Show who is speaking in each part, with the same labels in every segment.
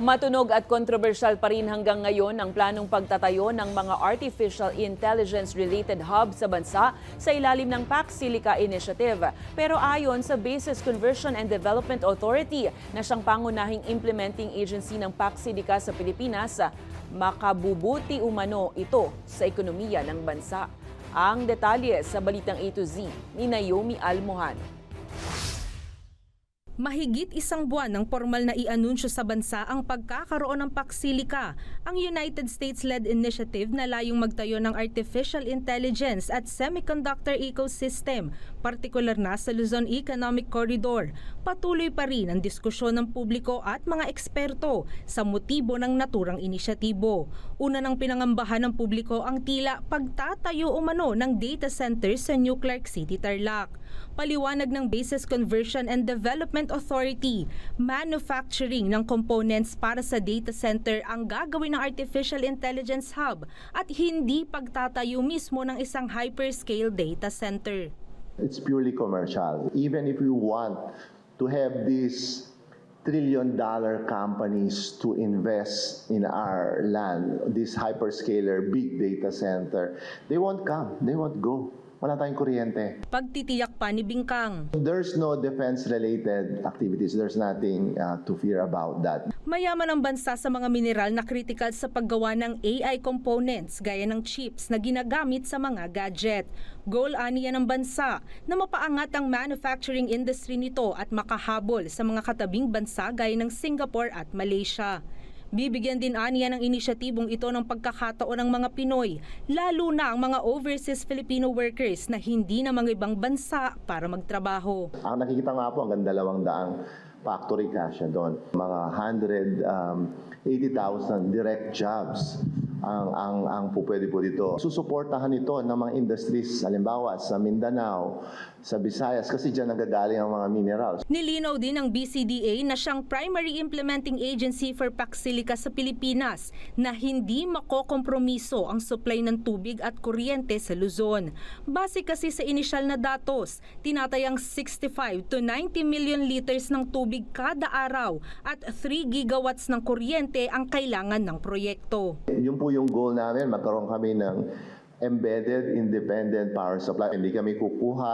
Speaker 1: Matunog at kontrobersyal pa rin hanggang ngayon ang planong pagtatayo ng mga artificial intelligence-related hub sa bansa sa ilalim ng PAC-SILICA Initiative. Pero ayon sa Bases Conversion and Development Authority na siyang pangunahing implementing agency ng PAC-SILICA sa Pilipinas, makabubuti umano ito sa ekonomiya ng bansa. Ang detalye sa Balitang A to Z ni Naomi Almohano.
Speaker 2: Mahigit isang buwan nang formal na i-anunsyo sa bansa ang pagkakaroon ng PAC-SILICA, ang United States-led initiative na layong magtayo ng artificial intelligence at semiconductor ecosystem, partikular na sa Luzon Economic Corridor. Patuloy pa rin ang diskusyon ng publiko at mga eksperto sa motibo ng naturang inisyatibo. Una nang pinangambahan ng publiko ang tila pagtatayo umano ng data centers sa New Clark City, Tarlac. Paliwanag ng Bases Conversion and Development Authority, manufacturing ng components para sa data center ang gagawin ng Artificial Intelligence Hub at hindi pagtatayo mismo ng isang hyperscale data center.
Speaker 3: It's purely commercial. Even if we want to have these trillion-dollar companies to invest in our land, this hyperscaler big data center, they won't come, they won't go. Wala tayong kuryente.
Speaker 2: Pagtitiyak pa ni Bingkang,
Speaker 3: There's no defense-related activities. There's nothing to fear about that.
Speaker 2: mayaman ang bansa sa mga mineral na kritikal sa paggawa ng AI components gaya ng chips na ginagamit sa mga gadget. Goal aniya ng bansa na mapaangat ang manufacturing industry nito at makahabol sa mga katabing bansa gaya ng Singapore at Malaysia. Bibigyan din aniya ng inisyatibong ito ng pagkakataon ng mga Pinoy, lalo na ang mga overseas Filipino workers na hindi na mga ibang bansa para magtrabaho.
Speaker 3: Ang nakikita nga po, hanggang 200 factory kasya doon. Mga 180,000 direct jobs ang pupwede po dito. Susuportahan ito ng mga industries, halimbawa sa Mindanao, sa Visayas, kasi dyan nagagaling ang mga minerals.
Speaker 2: Nilinaw din ng BCDA na siyang primary implementing agency for PAC-SILICA sa Pilipinas na hindi makokompromiso ang supply ng tubig at kuryente sa Luzon. Base kasi sa inisyal na datos, tinatayang 65 to 90 million liters ng tubig kada araw at 3 gigawatts ng kuryente ang kailangan ng proyekto.
Speaker 3: Yun po yung goal namin, magkaroon kami ng embedded independent power supply. Hindi kami kukuha,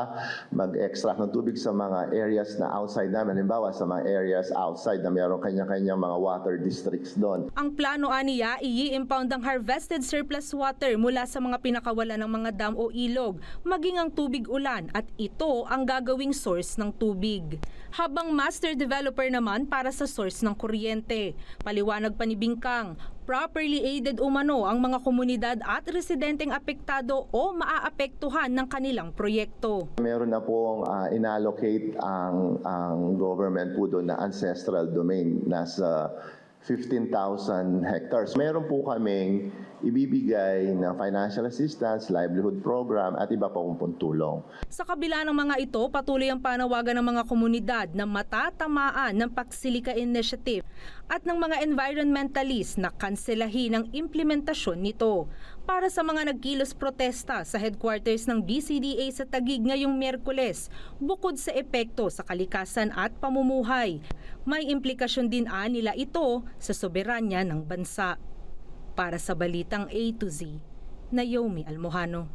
Speaker 3: mag-extract ng tubig sa mga areas na outside namin. Halimbawa sa mga areas outside na mayroong kanya-kanyang mga water districts doon.
Speaker 2: Ang plano aniya, i-impound ang harvested surplus water mula sa mga pinakawalan ng mga dam o ilog, maging ang tubig ulan at ito ang gagawing source ng tubig. Habang master developer naman para sa source ng kuryente. Paliwanag pa ni Bingkang, properly aided umano ang mga komunidad at residenteng apektado o maaapektuhan ng kanilang proyekto.
Speaker 3: Meron na pong inallocate ang government po doon na ancestral domain, nasa 15,000 hectares. Meron po kaming ibibigay na financial assistance, livelihood program at iba pong tulong.
Speaker 2: Sa kabila ng mga ito, patuloy ang panawagan ng mga komunidad na matatamaan ng PAC-SILICA Initiative at ng mga environmentalist na kanselahin ang implementasyon nito. Para sa mga nagkilos protesta sa headquarters ng BCDA sa Taguig ngayong Miyerkules, bukod sa epekto sa kalikasan at pamumuhay, may implikasyon din nila ito sa soberanya ng bansa. Para sa Balitang A to Z, Naomi Almohano.